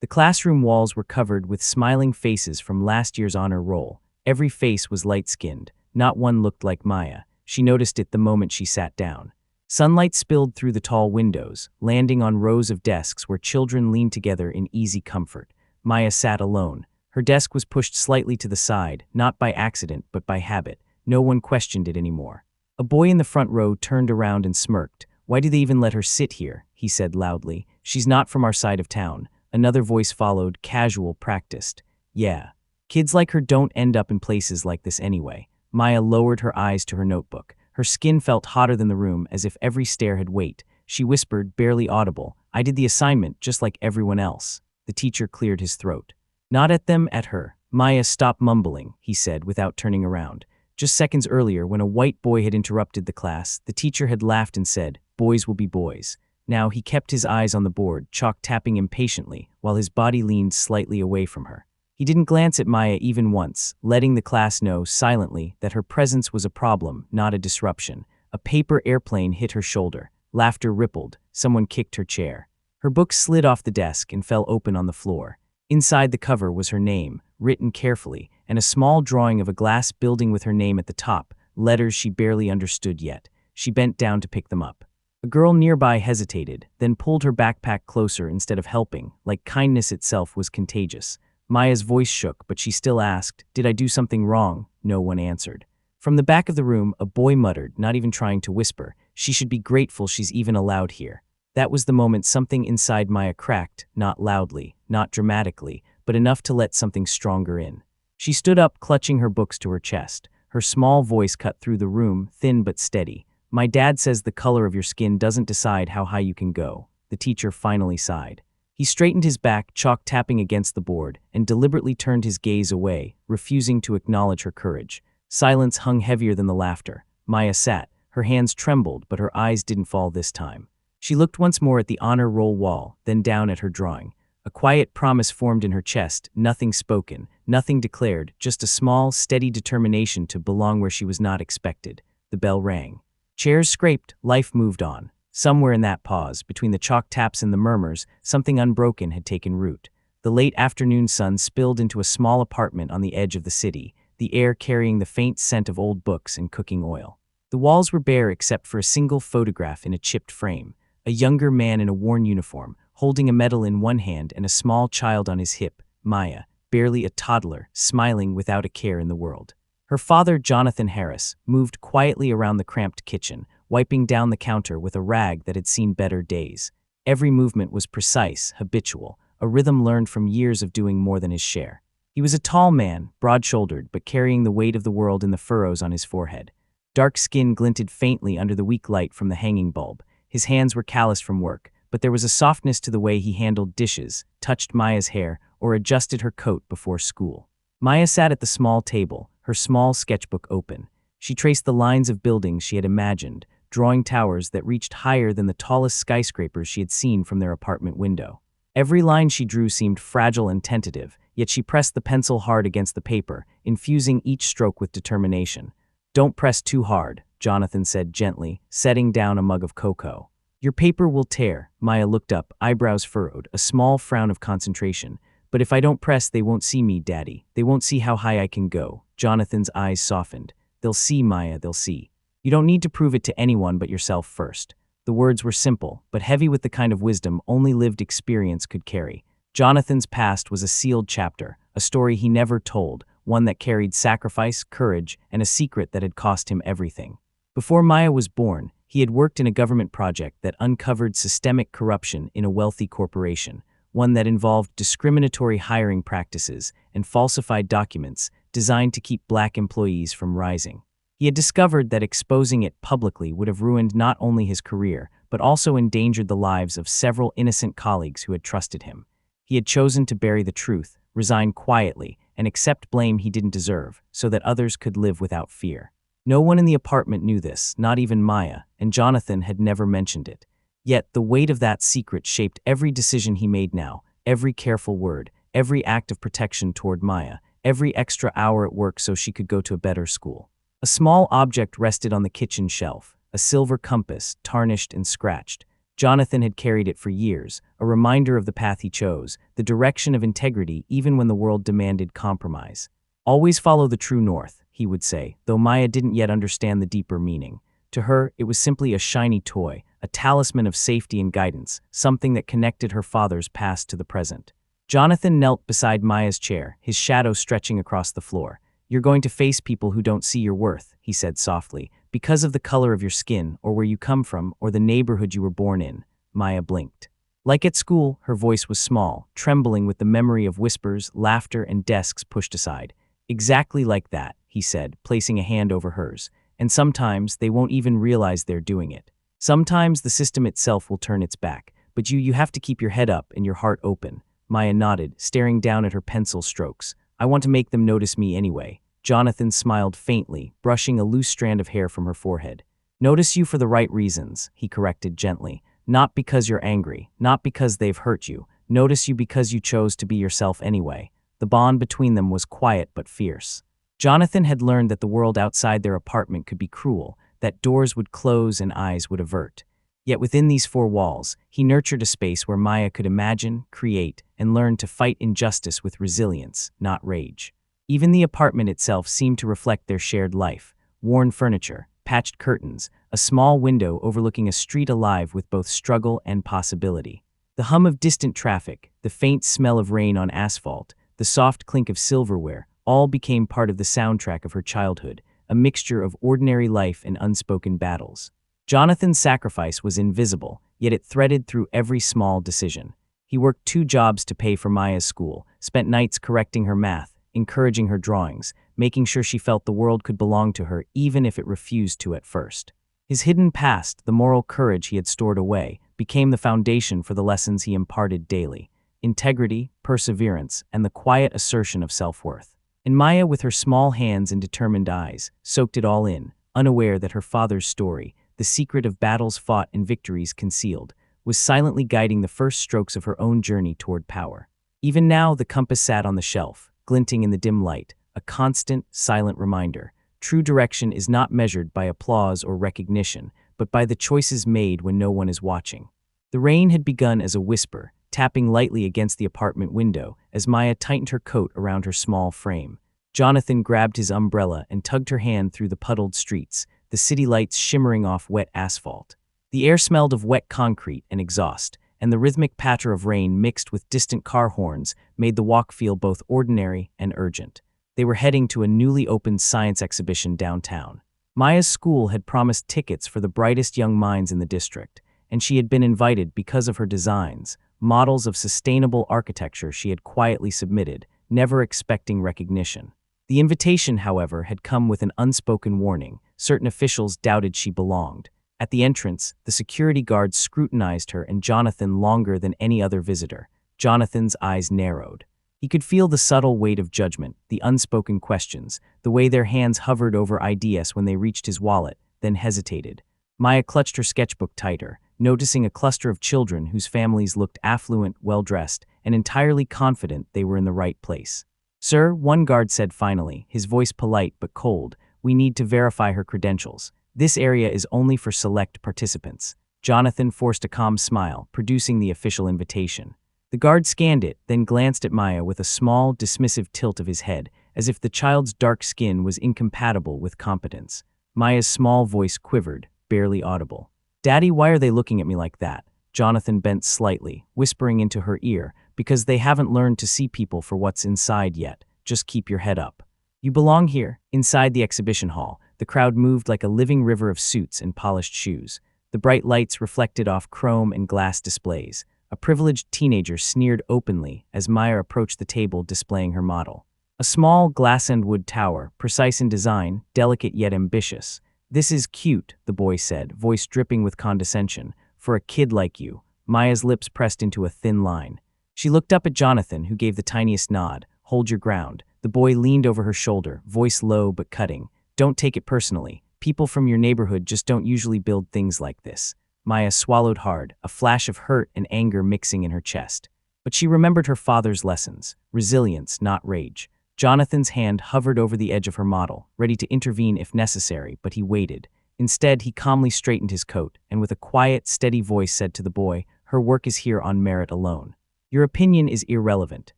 The classroom walls were covered with smiling faces from last year's honor roll. Every face was light-skinned. Not one looked like Maya. She noticed it the moment she sat down. Sunlight spilled through the tall windows, landing on rows of desks where children leaned together in easy comfort. Maya sat alone. Her desk was pushed slightly to the side, not by accident but by habit. No one questioned it anymore. A boy in the front row turned around and smirked. "Why do they even let her sit here?" he said loudly. "She's not from our side of town." Another voice followed, casual, practiced. "Yeah. Kids like her don't end up in places like this anyway." Maya lowered her eyes to her notebook. Her skin felt hotter than the room, as if every stare had weight. She whispered, barely audible, "I did the assignment, just like everyone else." The teacher cleared his throat. "Not at them, at her." "Maya, stop mumbling," he said without turning around. Just seconds earlier, when a white boy had interrupted the class, the teacher had laughed and said, "Boys will be boys." Now he kept his eyes on the board, chalk tapping impatiently, while his body leaned slightly away from her. He didn't glance at Maya even once, letting the class know silently that her presence was a problem, not a disruption. A paper airplane hit her shoulder. Laughter rippled. Someone kicked her chair. Her book slid off the desk and fell open on the floor. Inside the cover was her name, written carefully, and a small drawing of a glass building with her name at the top, letters she barely understood yet. She bent down to pick them up. A girl nearby hesitated, then pulled her backpack closer instead of helping, like kindness itself was contagious. Maya's voice shook, but she still asked, "Did I do something wrong?" No one answered. From the back of the room, a boy muttered, not even trying to whisper, "She should be grateful she's even allowed here." That was the moment something inside Maya cracked, not loudly, not dramatically, but enough to let something stronger in. She stood up, clutching her books to her chest. Her small voice cut through the room, thin but steady. "My dad says the color of your skin doesn't decide how high you can go." The teacher finally sighed. He straightened his back, chalk tapping against the board, and deliberately turned his gaze away, refusing to acknowledge her courage. Silence hung heavier than the laughter. Maya sat. Her hands trembled, but her eyes didn't fall this time. She looked once more at the honor roll wall, then down at her drawing. A quiet promise formed in her chest, nothing spoken, nothing declared, just a small, steady determination to belong where she was not expected. The bell rang. Chairs scraped, life moved on. Somewhere in that pause, between the chalk taps and the murmurs, something unbroken had taken root. The late afternoon sun spilled into a small apartment on the edge of the city, the air carrying the faint scent of old books and cooking oil. The walls were bare except for a single photograph in a chipped frame. A younger man in a worn uniform, holding a medal in one hand and a small child on his hip, Maya, barely a toddler, smiling without a care in the world. Her father, Jonathan Harris, moved quietly around the cramped kitchen, wiping down the counter with a rag that had seen better days. Every movement was precise, habitual, a rhythm learned from years of doing more than his share. He was a tall man, broad-shouldered, but carrying the weight of the world in the furrows on his forehead. Dark skin glinted faintly under the weak light from the hanging bulb. His hands were calloused from work, but there was a softness to the way he handled dishes, touched Maya's hair, or adjusted her coat before school. Maya sat at the small table, her small sketchbook open. She traced the lines of buildings she had imagined, drawing towers that reached higher than the tallest skyscrapers she had seen from their apartment window. Every line she drew seemed fragile and tentative, yet she pressed the pencil hard against the paper, infusing each stroke with determination. "Don't press too hard," Jonathan said gently, setting down a mug of cocoa. "Your paper will tear." Maya looked up, eyebrows furrowed, a small frown of concentration. "But if I don't press, they won't see me, Daddy. They won't see how high I can go." Jonathan's eyes softened. "They'll see, Maya, they'll see. You don't need to prove it to anyone but yourself first." The words were simple, but heavy with the kind of wisdom only lived experience could carry. Jonathan's past was a sealed chapter, a story he never told, one that carried sacrifice, courage, and a secret that had cost him everything. Before Maya was born, he had worked in a government project that uncovered systemic corruption in a wealthy corporation, one that involved discriminatory hiring practices and falsified documents designed to keep Black employees from rising. He had discovered that exposing it publicly would have ruined not only his career, but also endangered the lives of several innocent colleagues who had trusted him. He had chosen to bury the truth, resign quietly, and accept blame he didn't deserve, so that others could live without fear. No one in the apartment knew this, not even Maya, and Jonathan had never mentioned it. Yet the weight of that secret shaped every decision he made now, every careful word, every act of protection toward Maya, every extra hour at work so she could go to a better school. A small object rested on the kitchen shelf, a silver compass, tarnished and scratched. Jonathan had carried it for years, a reminder of the path he chose, the direction of integrity even when the world demanded compromise. Always follow the true north, he would say, though Maya didn't yet understand the deeper meaning. To her, it was simply a shiny toy, a talisman of safety and guidance, something that connected her father's past to the present. Jonathan knelt beside Maya's chair, his shadow stretching across the floor. "You're going to face people who don't see your worth," he said softly, "because of the color of your skin, or where you come from, or the neighborhood you were born in." Maya blinked. Like at school, her voice was small, trembling with the memory of whispers, laughter, and desks pushed aside. "Exactly like that," he said, placing a hand over hers. "And sometimes they won't even realize they're doing it. Sometimes the system itself will turn its back, but you have to keep your head up and your heart open." Maya nodded, staring down at her pencil strokes. "I want to make them notice me anyway." Jonathan smiled faintly, brushing a loose strand of hair from her forehead. "Notice you for the right reasons," he corrected gently. "Not because you're angry, not because they've hurt you. Notice you because you chose to be yourself anyway." The bond between them was quiet but fierce. Jonathan had learned that the world outside their apartment could be cruel, that doors would close and eyes would avert. Yet within these four walls, he nurtured a space where Maya could imagine, create, and learn to fight injustice with resilience, not rage. Even the apartment itself seemed to reflect their shared life. Worn furniture, patched curtains, a small window overlooking a street alive with both struggle and possibility. The hum of distant traffic, the faint smell of rain on asphalt, the soft clink of silverware, all became part of the soundtrack of her childhood, a mixture of ordinary life and unspoken battles. Jonathan's sacrifice was invisible, yet it threaded through every small decision. He worked 2 jobs to pay for Maya's school, spent nights correcting her math, encouraging her drawings, making sure she felt the world could belong to her even if it refused to at first. His hidden past, the moral courage he had stored away, became the foundation for the lessons he imparted daily: integrity, perseverance, and the quiet assertion of self-worth. And Maya, with her small hands and determined eyes, soaked it all in, unaware that her father's story, the secret of battles fought and victories concealed, was silently guiding the first strokes of her own journey toward power. Even now, the compass sat on the shelf, glinting in the dim light, a constant, silent reminder. True direction is not measured by applause or recognition, but by the choices made when no one is watching. The rain had begun as a whisper, tapping lightly against the apartment window as Maya tightened her coat around her small frame. Jonathan grabbed his umbrella and tugged her hand through the puddled streets, the city lights shimmering off wet asphalt. The air smelled of wet concrete and exhaust, and the rhythmic patter of rain mixed with distant car horns made the walk feel both ordinary and urgent. They were heading to a newly opened science exhibition downtown. Maya's school had promised tickets for the brightest young minds in the district, and she had been invited because of her designs, models of sustainable architecture she had quietly submitted, never expecting recognition. The invitation, however, had come with an unspoken warning. Certain officials doubted she belonged. At the entrance, the security guards scrutinized her and Jonathan longer than any other visitor. Jonathan's eyes narrowed. He could feel the subtle weight of judgment, the unspoken questions, the way their hands hovered over IDs when they reached his wallet, then hesitated. Maya clutched her sketchbook tighter, noticing a cluster of children whose families looked affluent, well-dressed, and entirely confident they were in the right place. "Sir," one guard said finally, his voice polite but cold, "we need to verify her credentials. This area is only for select participants." Jonathan forced a calm smile, producing the official invitation. The guard scanned it, then glanced at Maya with a small, dismissive tilt of his head, as if the child's dark skin was incompatible with competence. Maya's small voice quivered, barely audible. "Daddy, why are they looking at me like that?" Jonathan bent slightly, whispering into her ear, "Because they haven't learned to see people for what's inside yet. Just keep your head up. You belong here." Inside the exhibition hall, the crowd moved like a living river of suits and polished shoes. The bright lights reflected off chrome and glass displays. A privileged teenager sneered openly as Maya approached the table displaying her model. A small glass-and-wood tower, precise in design, delicate yet ambitious. "This is cute," the boy said, voice dripping with condescension. "For a kid like you." Maya's lips pressed into a thin line. She looked up at Jonathan, who gave the tiniest nod. "Hold your ground." The boy leaned over her shoulder, voice low but cutting. "Don't take it personally. People from your neighborhood just don't usually build things like this." Maya swallowed hard, a flash of hurt and anger mixing in her chest. But she remembered her father's lessons: resilience, not rage. Jonathan's hand hovered over the edge of her model, ready to intervene if necessary, but he waited. Instead, he calmly straightened his coat and with a quiet, steady voice said to the boy, "Her work is here on merit alone. Your opinion is irrelevant."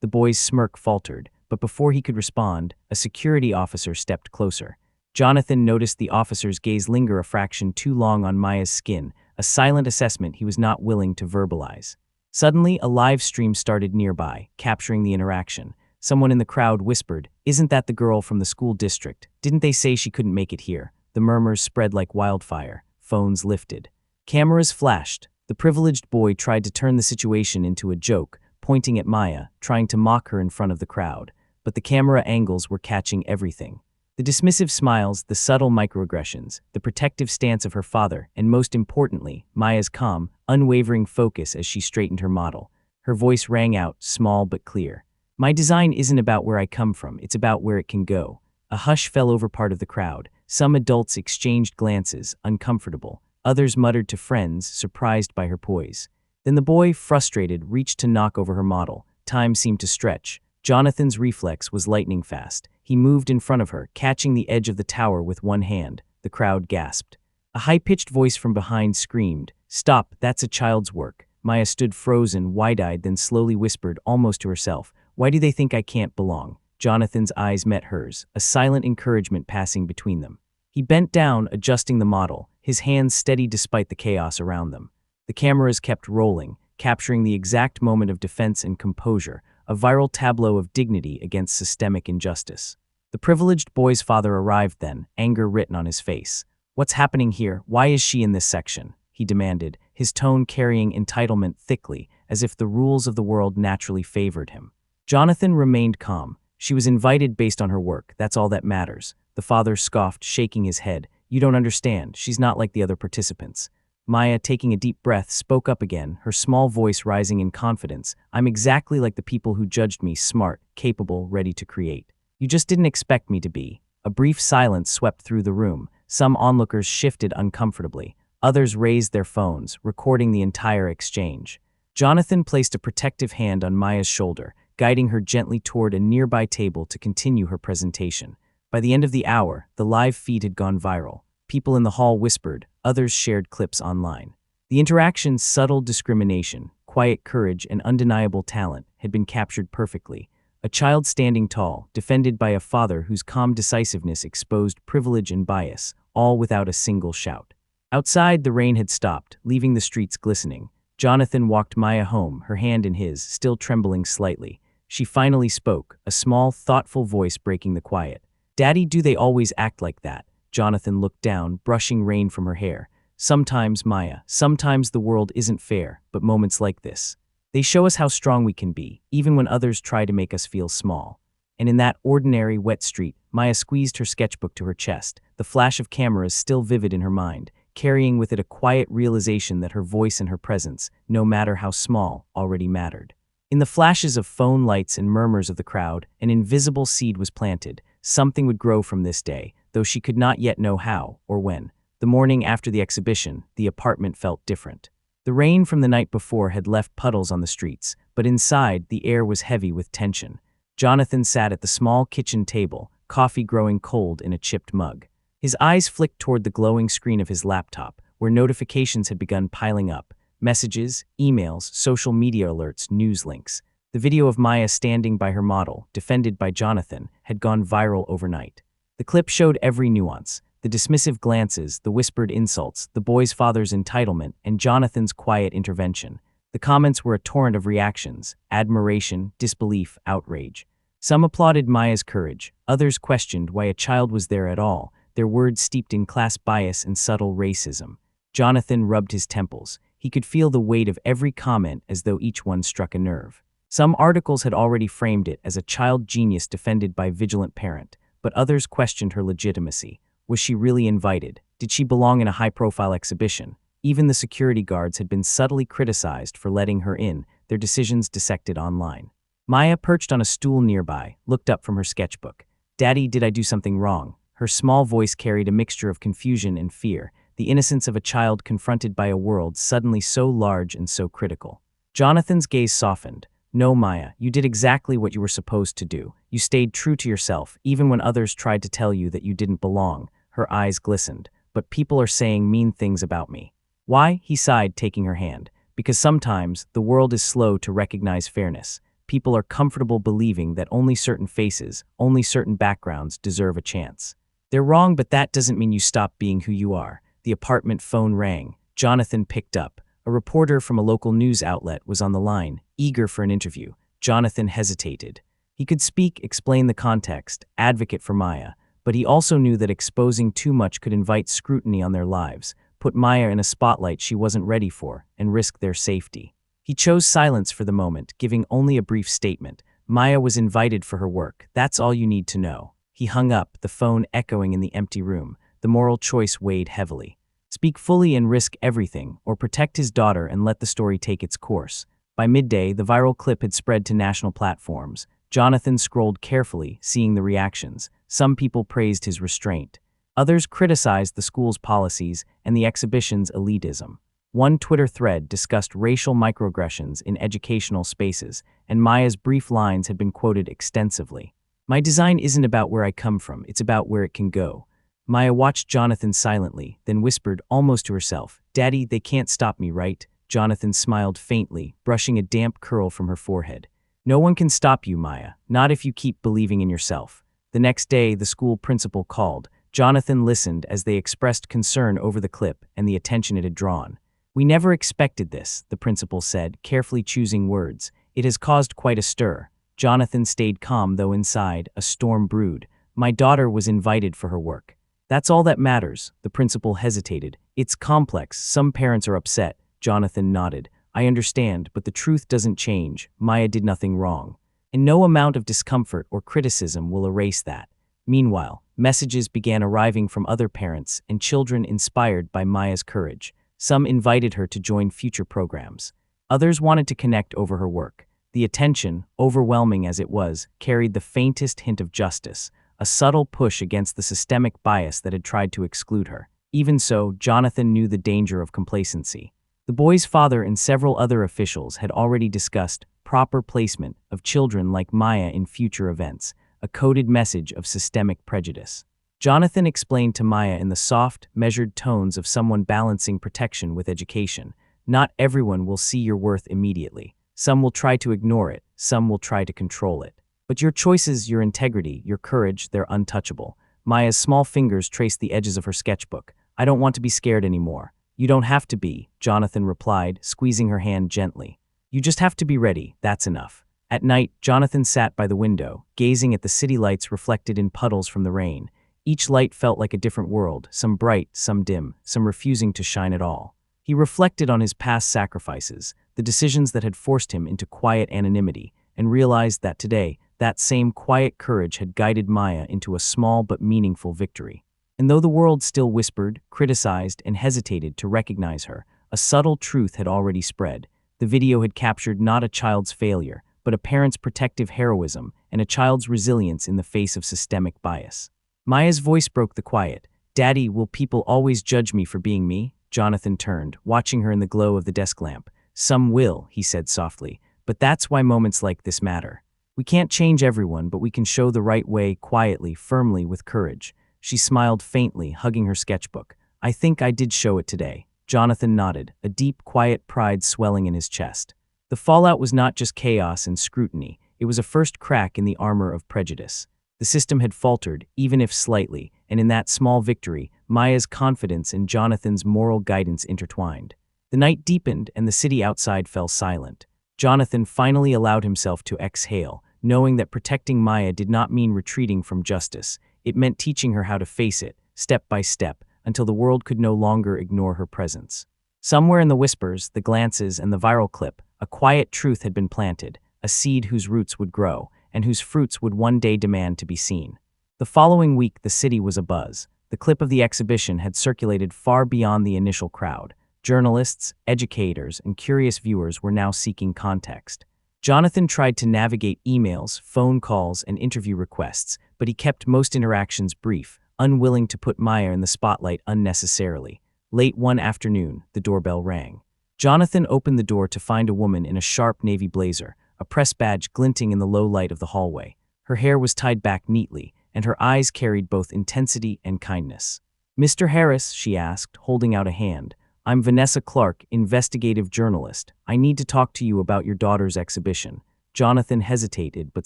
The boy's smirk faltered, but before he could respond, a security officer stepped closer. Jonathan noticed the officer's gaze linger a fraction too long on Maya's skin, a silent assessment he was not willing to verbalize. Suddenly, a live stream started nearby, capturing the interaction. Someone in the crowd whispered, "Isn't that the girl from the school district? Didn't they say she couldn't make it here?" The murmurs spread like wildfire. Phones lifted. Cameras flashed. The privileged boy tried to turn the situation into a joke, pointing at Maya, trying to mock her in front of the crowd. But the camera angles were catching everything. The dismissive smiles, the subtle microaggressions, the protective stance of her father, and most importantly, Maya's calm, unwavering focus as she straightened her model. Her voice rang out, small but clear. "My design isn't about where I come from, it's about where it can go." A hush fell over part of the crowd. Some adults exchanged glances, uncomfortable. Others muttered to friends, surprised by her poise. Then the boy, frustrated, reached to knock over her model. Time seemed to stretch. Jonathan's reflex was lightning fast. He moved in front of her, catching the edge of the tower with one hand. The crowd gasped. A high-pitched voice from behind screamed, "Stop, that's a child's work." Maya stood frozen, wide-eyed, then slowly whispered, almost to herself, "Why do they think I can't belong?" Jonathan's eyes met hers, a silent encouragement passing between them. He bent down, adjusting the model, his hands steady despite the chaos around them. The cameras kept rolling, capturing the exact moment of defense and composure, a viral tableau of dignity against systemic injustice. The privileged boy's father arrived then, anger written on his face. "What's happening here? Why is she in this section?" he demanded, his tone carrying entitlement thickly, as if the rules of the world naturally favored him. Jonathan remained calm. "She was invited based on her work, that's all that matters." The father scoffed, shaking his head. "You don't understand, she's not like the other participants." Maya, taking a deep breath, spoke up again, her small voice rising in confidence. "I'm exactly like the people who judged me, smart, capable, ready to create. You just didn't expect me to be." A brief silence swept through the room. Some onlookers shifted uncomfortably. Others raised their phones, recording the entire exchange. Jonathan placed a protective hand on Maya's shoulder, guiding her gently toward a nearby table to continue her presentation. By the end of the hour, the live feed had gone viral. People in the hall whispered, others shared clips online. The interaction's subtle discrimination, quiet courage, and undeniable talent had been captured perfectly. A child standing tall, defended by a father whose calm decisiveness exposed privilege and bias, all without a single shout. Outside, the rain had stopped, leaving the streets glistening. Jonathan walked Maya home, her hand in his, still trembling slightly. She finally spoke, a small, thoughtful voice breaking the quiet. "Daddy, do they always act like that?" Jonathan looked down, brushing rain from her hair. "Sometimes, Maya, sometimes the world isn't fair, but moments like this. They show us how strong we can be, even when others try to make us feel small." And in that ordinary, wet street, Maya squeezed her sketchbook to her chest, the flash of cameras still vivid in her mind, carrying with it a quiet realization that her voice and her presence, no matter how small, already mattered. In the flashes of phone lights and murmurs of the crowd, an invisible seed was planted. Something would grow from this day, though she could not yet know how or when. The morning after the exhibition, the apartment felt different. The rain from the night before had left puddles on the streets, but inside, the air was heavy with tension. Jonathan sat at the small kitchen table, coffee growing cold in a chipped mug. His eyes flicked toward the glowing screen of his laptop, where notifications had begun piling up. Messages, emails, social media alerts, news links. The video of Maya standing by her model, defended by Jonathan, had gone viral overnight. The clip showed every nuance, the dismissive glances, the whispered insults, the boy's father's entitlement, and Jonathan's quiet intervention. The comments were a torrent of reactions, admiration, disbelief, outrage. Some applauded Maya's courage, others questioned why a child was there at all, their words steeped in class bias and subtle racism. Jonathan rubbed his temples. He could feel the weight of every comment as though each one struck a nerve. Some articles had already framed it as a child genius defended by vigilant parent, but others questioned her legitimacy. Was she really invited? Did she belong in a high-profile exhibition? Even the security guards had been subtly criticized for letting her in, their decisions dissected online. Maya, perched on a stool nearby, looked up from her sketchbook. "Daddy, did I do something wrong?" Her small voice carried a mixture of confusion and fear, the innocence of a child confronted by a world suddenly so large and so critical. Jonathan's gaze softened. "No, Maya, you did exactly what you were supposed to do. You stayed true to yourself, even when others tried to tell you that you didn't belong." Her eyes glistened. but people are saying mean things about me. Why? He sighed, taking her hand. Because sometimes the world is slow to recognize fairness. People are comfortable believing that only certain faces, only certain backgrounds deserve a chance. They're wrong, but that doesn't mean you stop being who you are. The apartment phone rang. Jonathan picked up. A reporter from a local news outlet was on the line, eager for an interview. Jonathan hesitated. He could speak, explain the context, advocate for Maya, but he also knew that exposing too much could invite scrutiny on their lives, put Maya in a spotlight she wasn't ready for, and risk their safety. He chose silence for the moment, giving only a brief statement. Maya was invited for her work. That's all you need to know. He hung up, the phone echoing in the empty room. The moral choice weighed heavily. Speak fully and risk everything, or protect his daughter and let the story take its course. By midday, the viral clip had spread to national platforms. Jonathan scrolled carefully, seeing the reactions. Some people praised his restraint. Others criticized the school's policies and the exhibition's elitism. One Twitter thread discussed racial microaggressions in educational spaces, and Maya's brief lines had been quoted extensively. My design isn't about where I come from, it's about where it can go. Maya watched Jonathan silently, then whispered almost to herself, Daddy, they can't stop me, right? Jonathan smiled faintly, brushing a damp curl from her forehead. No one can stop you, Maya, not if you keep believing in yourself. The next day, the school principal called. Jonathan listened as they expressed concern over the clip and the attention it had drawn. We never expected this, the principal said, carefully choosing words. It has caused quite a stir. Jonathan stayed calm, though inside, a storm brewed. My daughter was invited for her work. That's all that matters, the principal hesitated. It's complex, some parents are upset. Jonathan nodded. I understand, but the truth doesn't change. Maya did nothing wrong. And no amount of discomfort or criticism will erase that. Meanwhile, messages began arriving from other parents and children inspired by Maya's courage. Some invited her to join future programs. Others wanted to connect over her work. The attention, overwhelming as it was, carried the faintest hint of justice, a subtle push against the systemic bias that had tried to exclude her. Even so, Jonathan knew the danger of complacency. The boy's father and several other officials had already discussed proper placement of children like Maya in future events, a coded message of systemic prejudice. Jonathan explained to Maya in the soft, measured tones of someone balancing protection with education. Not everyone will see your worth immediately. Some will try to ignore it, some will try to control it. But your choices, your integrity, your courage, they're untouchable. Maya's small fingers traced the edges of her sketchbook. I don't want to be scared anymore. You don't have to be, Jonathan replied, squeezing her hand gently. You just have to be ready, that's enough. At night, Jonathan sat by the window, gazing at the city lights reflected in puddles from the rain. Each light felt like a different world, some bright, some dim, some refusing to shine at all. He reflected on his past sacrifices, the decisions that had forced him into quiet anonymity, and realized that today, that same quiet courage had guided Maya into a small but meaningful victory. And though the world still whispered, criticized, and hesitated to recognize her, a subtle truth had already spread. The video had captured not a child's failure, but a parent's protective heroism and a child's resilience in the face of systemic bias. Maya's voice broke the quiet. Daddy, will people always judge me for being me? Jonathan turned, watching her in the glow of the desk lamp. Some will, he said softly, but that's why moments like this matter. We can't change everyone, but we can show the right way quietly, firmly, with courage. She smiled faintly, hugging her sketchbook. I think I did show it today. Jonathan nodded, a deep, quiet pride swelling in his chest. The fallout was not just chaos and scrutiny, it was a first crack in the armor of prejudice. The system had faltered, even if slightly, and in that small victory, Maya's confidence and Jonathan's moral guidance intertwined. The night deepened and the city outside fell silent. Jonathan finally allowed himself to exhale, knowing that protecting Maya did not mean retreating from justice. It meant teaching her how to face it, step by step, until the world could no longer ignore her presence. Somewhere in the whispers, the glances, and the viral clip, a quiet truth had been planted, a seed whose roots would grow, and whose fruits would one day demand to be seen. The following week, the city was abuzz. The clip of the exhibition had circulated far beyond the initial crowd. Journalists, educators, and curious viewers were now seeking context. Jonathan tried to navigate emails, phone calls, and interview requests, but he kept most interactions brief, unwilling to put Maya in the spotlight unnecessarily. Late one afternoon, the doorbell rang. Jonathan opened the door to find a woman in a sharp navy blazer, a press badge glinting in the low light of the hallway. Her hair was tied back neatly, and her eyes carried both intensity and kindness. Mr. Harris, she asked, holding out a hand. I'm Vanessa Clark, investigative journalist. I need to talk to you about your daughter's exhibition. Jonathan hesitated but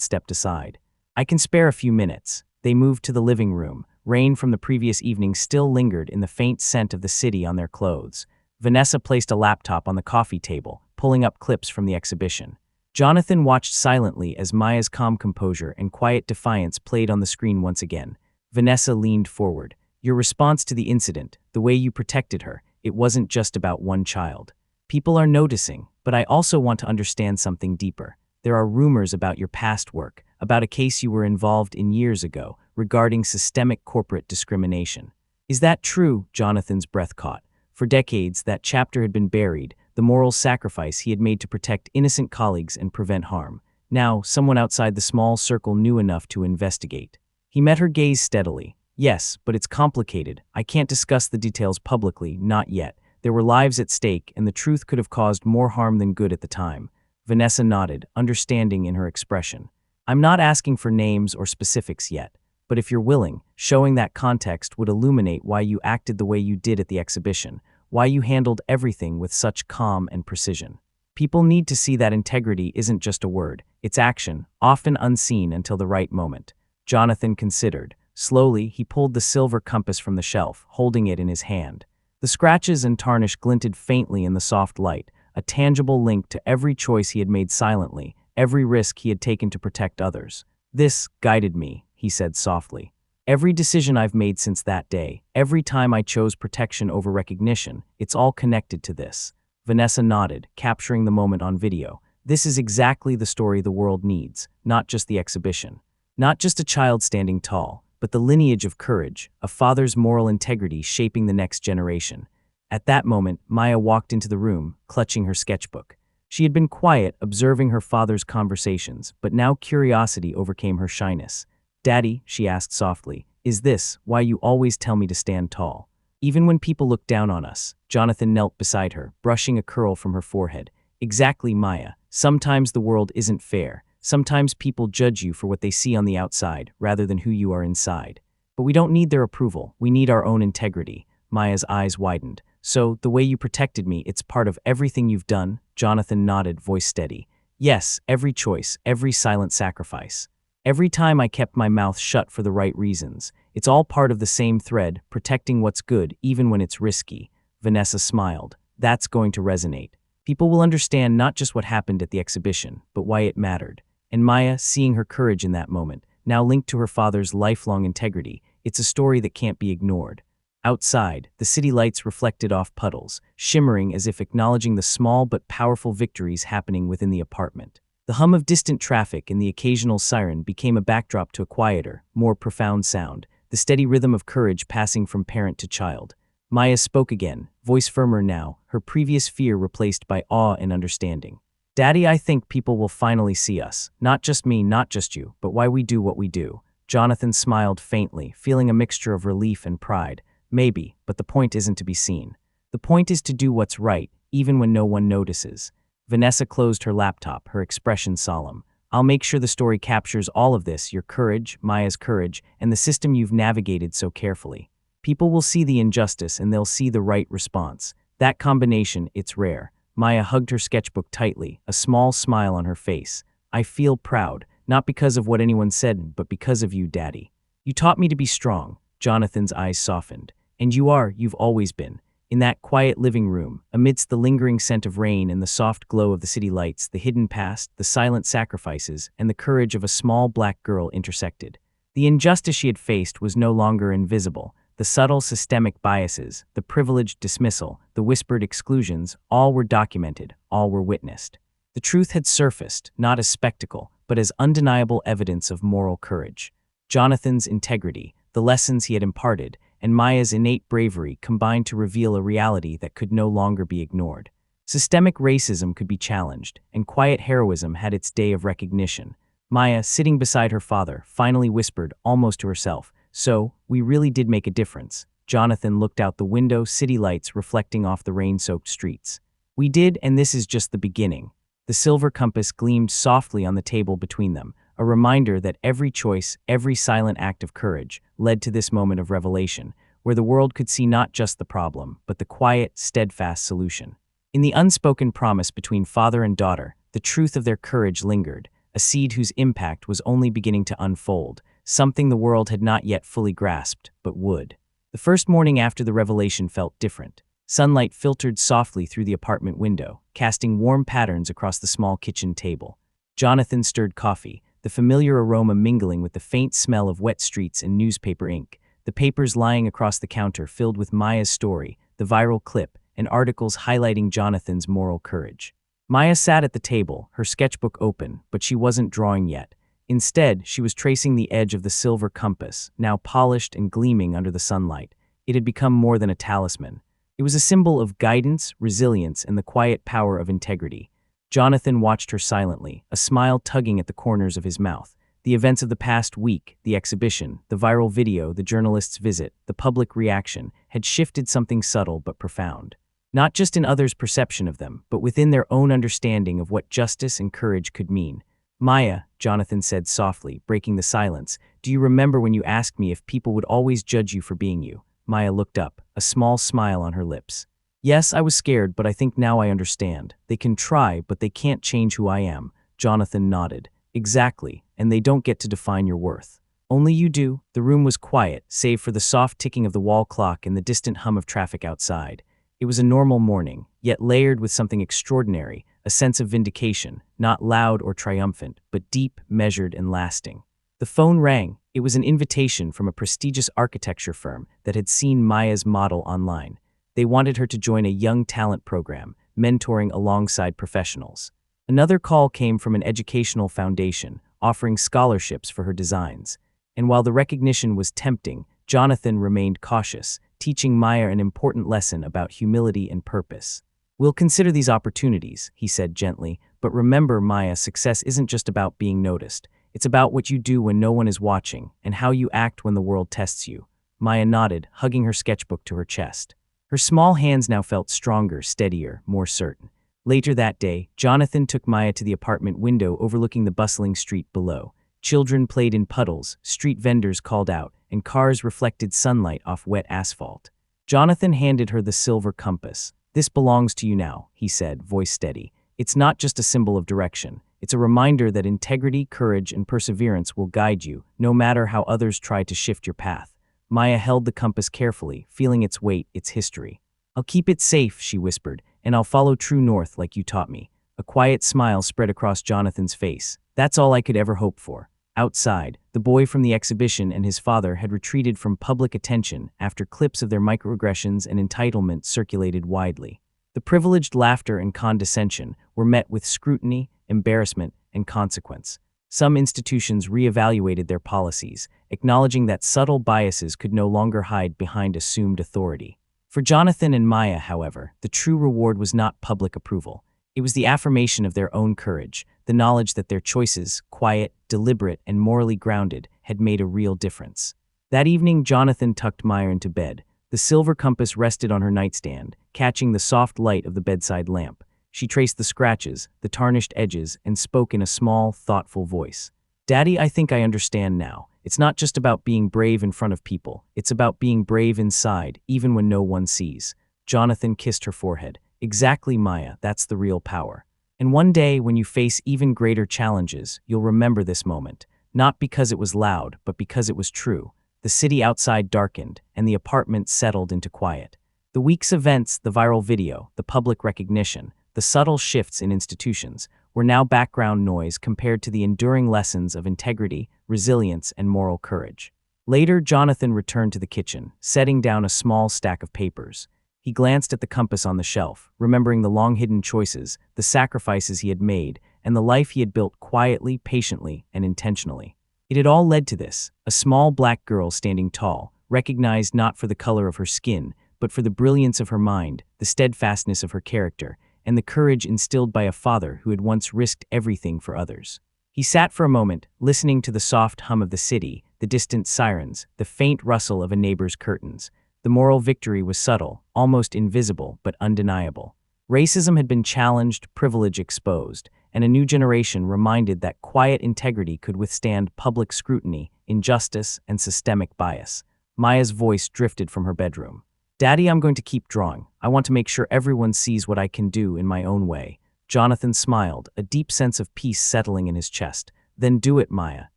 stepped aside. I can spare a few minutes. They moved to the living room. Rain from the previous evening still lingered in the faint scent of the city on their clothes. Vanessa placed a laptop on the coffee table, pulling up clips from the exhibition. Jonathan watched silently as Maya's calm composure and quiet defiance played on the screen once again. Vanessa leaned forward. Your response to the incident, the way you protected her, it wasn't just about one child. People are noticing, but I also want to understand something deeper. There are rumors about your past work, about a case you were involved in years ago, regarding systemic corporate discrimination. Is that true? Jonathan's breath caught. For decades, that chapter had been buried, the moral sacrifice he had made to protect innocent colleagues and prevent harm. Now, someone outside the small circle knew enough to investigate. He met her gaze steadily. Yes, but it's complicated. I can't discuss the details publicly, not yet. There were lives at stake, and the truth could have caused more harm than good at the time. Vanessa nodded, understanding in her expression. I'm not asking for names or specifics yet, but if you're willing, showing that context would illuminate why you acted the way you did at the exhibition, why you handled everything with such calm and precision. People need to see that integrity isn't just a word, it's action, often unseen until the right moment. Jonathan considered. Slowly, he pulled the silver compass from the shelf, holding it in his hand. The scratches and tarnish glinted faintly in the soft light, a tangible link to every choice he had made silently, every risk he had taken to protect others. This guided me, he said softly. Every decision I've made since that day, every time I chose protection over recognition, it's all connected to this. Vanessa nodded, capturing the moment on video. This is exactly the story the world needs, not just the exhibition. Not just a child standing tall, but the lineage of courage, a father's moral integrity shaping the next generation. At that moment, Maya walked into the room, clutching her sketchbook. She had been quiet, observing her father's conversations, but now curiosity overcame her shyness. Daddy, she asked softly, is this why you always tell me to stand tall? Even when people look down on us. Jonathan knelt beside her, brushing a curl from her forehead. Exactly, Maya. Sometimes the world isn't fair. Sometimes people judge you for what they see on the outside, rather than who you are inside. But we don't need their approval, we need our own integrity. Maya's eyes widened. So, the way you protected me, it's part of everything you've done? Jonathan nodded, voice steady. Yes, every choice, every silent sacrifice. Every time I kept my mouth shut for the right reasons. It's all part of the same thread, protecting what's good, even when it's risky. Vanessa smiled. That's going to resonate. People will understand not just what happened at the exhibition, but why it mattered. And Maya, seeing her courage in that moment, now linked to her father's lifelong integrity, it's a story that can't be ignored. Outside, the city lights reflected off puddles, shimmering as if acknowledging the small but powerful victories happening within the apartment. The hum of distant traffic and the occasional siren became a backdrop to a quieter, more profound sound, the steady rhythm of courage passing from parent to child. Maya spoke again, voice firmer now, her previous fear replaced by awe and understanding. Daddy, I think people will finally see us. Not just me, not just you, but why we do what we do. Jonathan smiled faintly, feeling a mixture of relief and pride. Maybe, but the point isn't to be seen. The point is to do what's right, even when no one notices. Vanessa closed her laptop, her expression solemn. I'll make sure the story captures all of this, your courage, Maya's courage, and the system you've navigated so carefully. People will see the injustice and they'll see the right response. That combination, it's rare. Maya hugged her sketchbook tightly, a small smile on her face. I feel proud, not because of what anyone said, but because of you, Daddy. You taught me to be strong. Jonathan's eyes softened. And you've always been. In that quiet living room, amidst the lingering scent of rain and the soft glow of the city lights, the hidden past, the silent sacrifices, and the courage of a small black girl intersected. The injustice she had faced was no longer invisible. The subtle systemic biases, the privileged dismissal, the whispered exclusions, all were documented, all were witnessed. The truth had surfaced, not as spectacle, but as undeniable evidence of moral courage. Jonathan's integrity, the lessons he had imparted, and Maya's innate bravery combined to reveal a reality that could no longer be ignored. Systemic racism could be challenged, and quiet heroism had its day of recognition. Maya, sitting beside her father, finally whispered, almost to herself, "So, we really did make a difference." Jonathan looked out the window, city lights reflecting off the rain-soaked streets. "We did, and this is just the beginning." The silver compass gleamed softly on the table between them, a reminder that every choice, every silent act of courage, led to this moment of revelation. where the world could see not just the problem, but the quiet, steadfast solution. In the unspoken promise between father and daughter, the truth of their courage lingered, a seed whose impact was only beginning to unfold, something the world had not yet fully grasped, but would. The first morning after the revelation felt different. Sunlight filtered softly through the apartment window, casting warm patterns across the small kitchen table. Jonathan stirred coffee, the familiar aroma mingling with the faint smell of wet streets and newspaper ink, the papers lying across the counter filled with Maya's story, the viral clip, and articles highlighting Jonathan's moral courage. Maya sat at the table, her sketchbook open, but she wasn't drawing yet. Instead, she was tracing the edge of the silver compass, now polished and gleaming under the sunlight. It had become more than a talisman. It was a symbol of guidance, resilience, and the quiet power of integrity. Jonathan watched her silently, a smile tugging at the corners of his mouth. The events of the past week, the exhibition, the viral video, the journalist's visit, the public reaction, had shifted something subtle but profound. Not just in others' perception of them, but within their own understanding of what justice and courage could mean. "Maya," Jonathan said softly, breaking the silence, "do you remember when you asked me if people would always judge you for being you?" Maya looked up, a small smile on her lips. "Yes, I was scared, but I think now I understand. They can try, but they can't change who I am." Jonathan nodded. "Exactly, and they don't get to define your worth. Only you do." The room was quiet, save for the soft ticking of the wall clock and the distant hum of traffic outside. It was a normal morning, yet layered with something extraordinary, a sense of vindication, not loud or triumphant, but deep, measured, and lasting. The phone rang. It was an invitation from a prestigious architecture firm that had seen Maya's model online. They wanted her to join a young talent program, mentoring alongside professionals. Another call came from an educational foundation, offering scholarships for her designs. And while the recognition was tempting, Jonathan remained cautious, teaching Maya an important lesson about humility and purpose. "We'll consider these opportunities," he said gently, "but remember, Maya, success isn't just about being noticed. It's about what you do when no one is watching, and how you act when the world tests you." Maya nodded, hugging her sketchbook to her chest. Her small hands now felt stronger, steadier, more certain. Later that day, Jonathan took Maya to the apartment window overlooking the bustling street below. Children played in puddles, street vendors called out, and cars reflected sunlight off wet asphalt. Jonathan handed her the silver compass. "This belongs to you now," he said, voice steady. "It's not just a symbol of direction. It's a reminder that integrity, courage, and perseverance will guide you, no matter how others try to shift your path." Maya held the compass carefully, feeling its weight, its history. "I'll keep it safe," she whispered, "and I'll follow true north like you taught me." A quiet smile spread across Jonathan's face. "That's all I could ever hope for." Outside, the boy from the exhibition and his father had retreated from public attention after clips of their microaggressions and entitlement circulated widely. The privileged laughter and condescension were met with scrutiny, embarrassment, and consequence. Some institutions reevaluated their policies, acknowledging that subtle biases could no longer hide behind assumed authority. For Jonathan and Maya, however, the true reward was not public approval. It was the affirmation of their own courage, the knowledge that their choices, quiet, deliberate, and morally grounded, had made a real difference. That evening, Jonathan tucked Maya into bed. The silver compass rested on her nightstand, catching the soft light of the bedside lamp. She traced the scratches, the tarnished edges, and spoke in a small, thoughtful voice. "Daddy, I think I understand now. It's not just about being brave in front of people. It's about being brave inside, even when no one sees." Jonathan kissed her forehead. "Exactly, Maya, that's the real power. And one day, when you face even greater challenges, you'll remember this moment, not because it was loud, but because it was true." The city outside darkened, and the apartment settled into quiet. The week's events, the viral video, the public recognition, the subtle shifts in institutions, were now background noise compared to the enduring lessons of integrity, resilience, and moral courage. Later, Jonathan returned to the kitchen, setting down a small stack of papers. He glanced at the compass on the shelf, remembering the long-hidden choices, the sacrifices he had made, and the life he had built quietly, patiently, and intentionally. It had all led to this, a small black girl standing tall, recognized not for the color of her skin, but for the brilliance of her mind, the steadfastness of her character, and the courage instilled by a father who had once risked everything for others. He sat for a moment, listening to the soft hum of the city, the distant sirens, the faint rustle of a neighbor's curtains. The moral victory was subtle, almost invisible, but undeniable. Racism had been challenged, privilege exposed, and a new generation reminded that quiet integrity could withstand public scrutiny, injustice, and systemic bias. Maya's voice drifted from her bedroom. Daddy, I'm going to keep drawing. I want to make sure everyone sees what I can do in my own way. Jonathan smiled, a deep sense of peace settling in his chest. Then do it, Maya,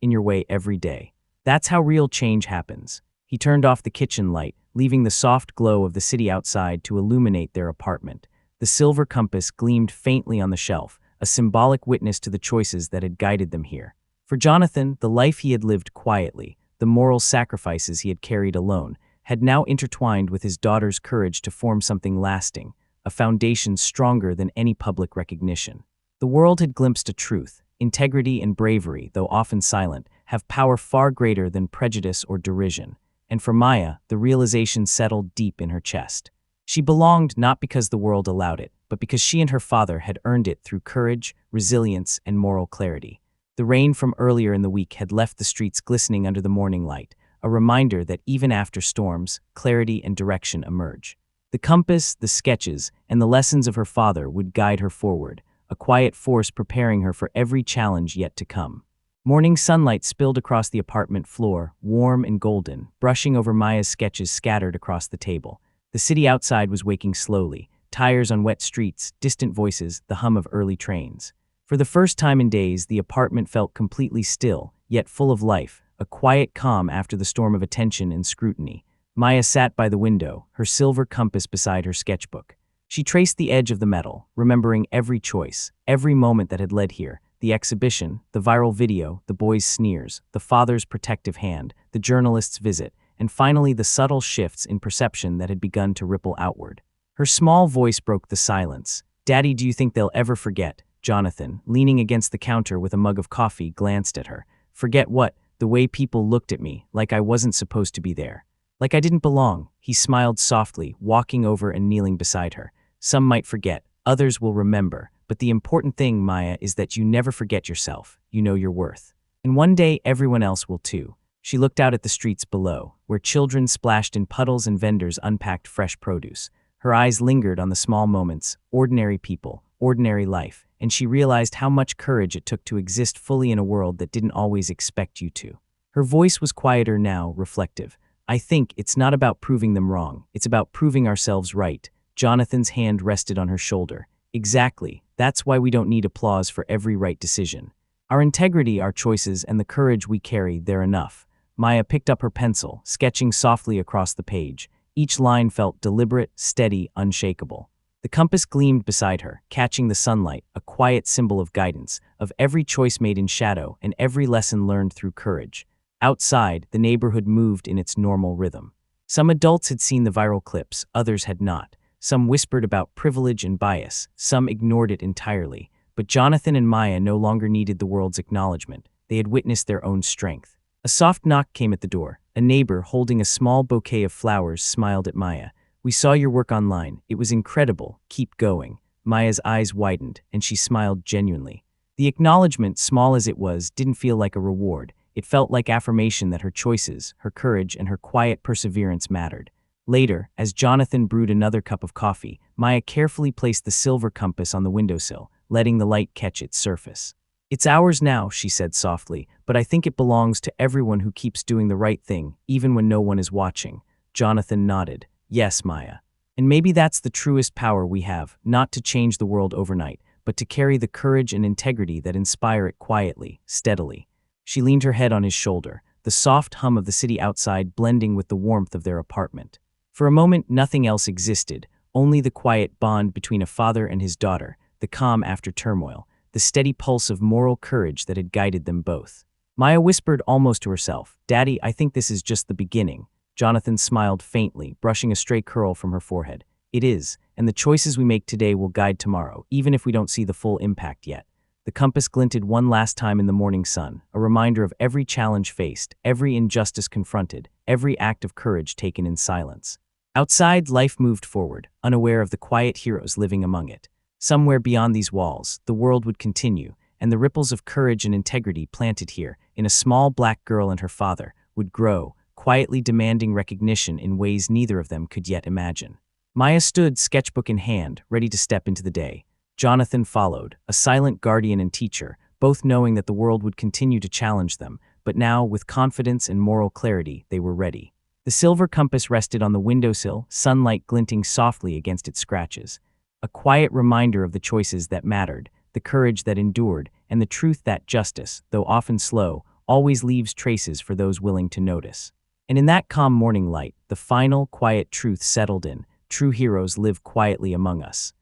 in your way every day. That's how real change happens. He turned off the kitchen light, leaving the soft glow of the city outside to illuminate their apartment. The silver compass gleamed faintly on the shelf, a symbolic witness to the choices that had guided them here. For Jonathan, the life he had lived quietly, the moral sacrifices he had carried alone, had now intertwined with his daughter's courage to form something lasting, a foundation stronger than any public recognition. The world had glimpsed a truth. Integrity and bravery, though often silent, have power far greater than prejudice or derision. And for Maya, the realization settled deep in her chest. She belonged not because the world allowed it, but because she and her father had earned it through courage, resilience, and moral clarity. The rain from earlier in the week had left the streets glistening under the morning light, a reminder that even after storms, clarity and direction emerge. The compass, the sketches, and the lessons of her father would guide her forward, a quiet force preparing her for every challenge yet to come. Morning sunlight spilled across the apartment floor, warm and golden, brushing over Maya's sketches scattered across the table. The city outside was waking slowly, tires on wet streets, distant voices, the hum of early trains. For the first time in days, the apartment felt completely still, yet full of life, a quiet calm after the storm of attention and scrutiny. Maya sat by the window, her silver compass beside her sketchbook. She traced the edge of the metal, remembering every choice, every moment that had led here, the exhibition, the viral video, the boy's sneers, the father's protective hand, the journalist's visit, and finally the subtle shifts in perception that had begun to ripple outward. Her small voice broke the silence. Daddy, do you think they'll ever forget? Jonathan, leaning against the counter with a mug of coffee, glanced at her. Forget what? The way people looked at me, like I wasn't supposed to be there. Like I didn't belong. He smiled softly, walking over and kneeling beside her. Some might forget, others will remember, but the important thing, Maya, is that you never forget yourself. You know your worth. And one day, everyone else will too. She looked out at the streets below, where children splashed in puddles and vendors unpacked fresh produce. Her eyes lingered on the small moments, ordinary people, ordinary life, and she realized how much courage it took to exist fully in a world that didn't always expect you to. Her voice was quieter now, reflective. I think it's not about proving them wrong, it's about proving ourselves right. Jonathan's hand rested on her shoulder. Exactly. That's why we don't need applause for every right decision. Our integrity, our choices, and the courage we carry, they're enough. Maya picked up her pencil, sketching softly across the page. Each line felt deliberate, steady, unshakable. The compass gleamed beside her, catching the sunlight, a quiet symbol of guidance, of every choice made in shadow and every lesson learned through courage. Outside, the neighborhood moved in its normal rhythm. Some adults had seen the viral clips, others had not. Some whispered about privilege and bias, some ignored it entirely. But Jonathan and Maya no longer needed the world's acknowledgement. They had witnessed their own strength. A soft knock came at the door. A neighbor, holding a small bouquet of flowers, smiled at Maya. We saw your work online. It was incredible. Keep going. Maya's eyes widened, and she smiled genuinely. The acknowledgement, small as it was, didn't feel like a reward. It felt like affirmation that her choices, her courage, and her quiet perseverance mattered. Later, as Jonathan brewed another cup of coffee, Maya carefully placed the silver compass on the windowsill, letting the light catch its surface. It's ours now, she said softly, but I think it belongs to everyone who keeps doing the right thing, even when no one is watching. Jonathan nodded. Yes, Maya. And maybe that's the truest power we have, not to change the world overnight, but to carry the courage and integrity that inspire it quietly, steadily. She leaned her head on his shoulder, the soft hum of the city outside blending with the warmth of their apartment. For a moment, nothing else existed, only the quiet bond between a father and his daughter, the calm after turmoil, the steady pulse of moral courage that had guided them both. Maya whispered almost to herself, Daddy, I think this is just the beginning. Jonathan smiled faintly, brushing a stray curl from her forehead. It is, and the choices we make today will guide tomorrow, even if we don't see the full impact yet. The compass glinted one last time in the morning sun, a reminder of every challenge faced, every injustice confronted, every act of courage taken in silence. Outside, life moved forward, unaware of the quiet heroes living among it. Somewhere beyond these walls, the world would continue, and the ripples of courage and integrity planted here, in a small black girl and her father, would grow, quietly demanding recognition in ways neither of them could yet imagine. Maya stood, sketchbook in hand, ready to step into the day. Jonathan followed, a silent guardian and teacher, both knowing that the world would continue to challenge them, but now, with confidence and moral clarity, they were ready. The silver compass rested on the windowsill, sunlight glinting softly against its scratches. A quiet reminder of the choices that mattered, the courage that endured, and the truth that justice, though often slow, always leaves traces for those willing to notice. And in that calm morning light, the final, quiet truth settled in: true heroes live quietly among us.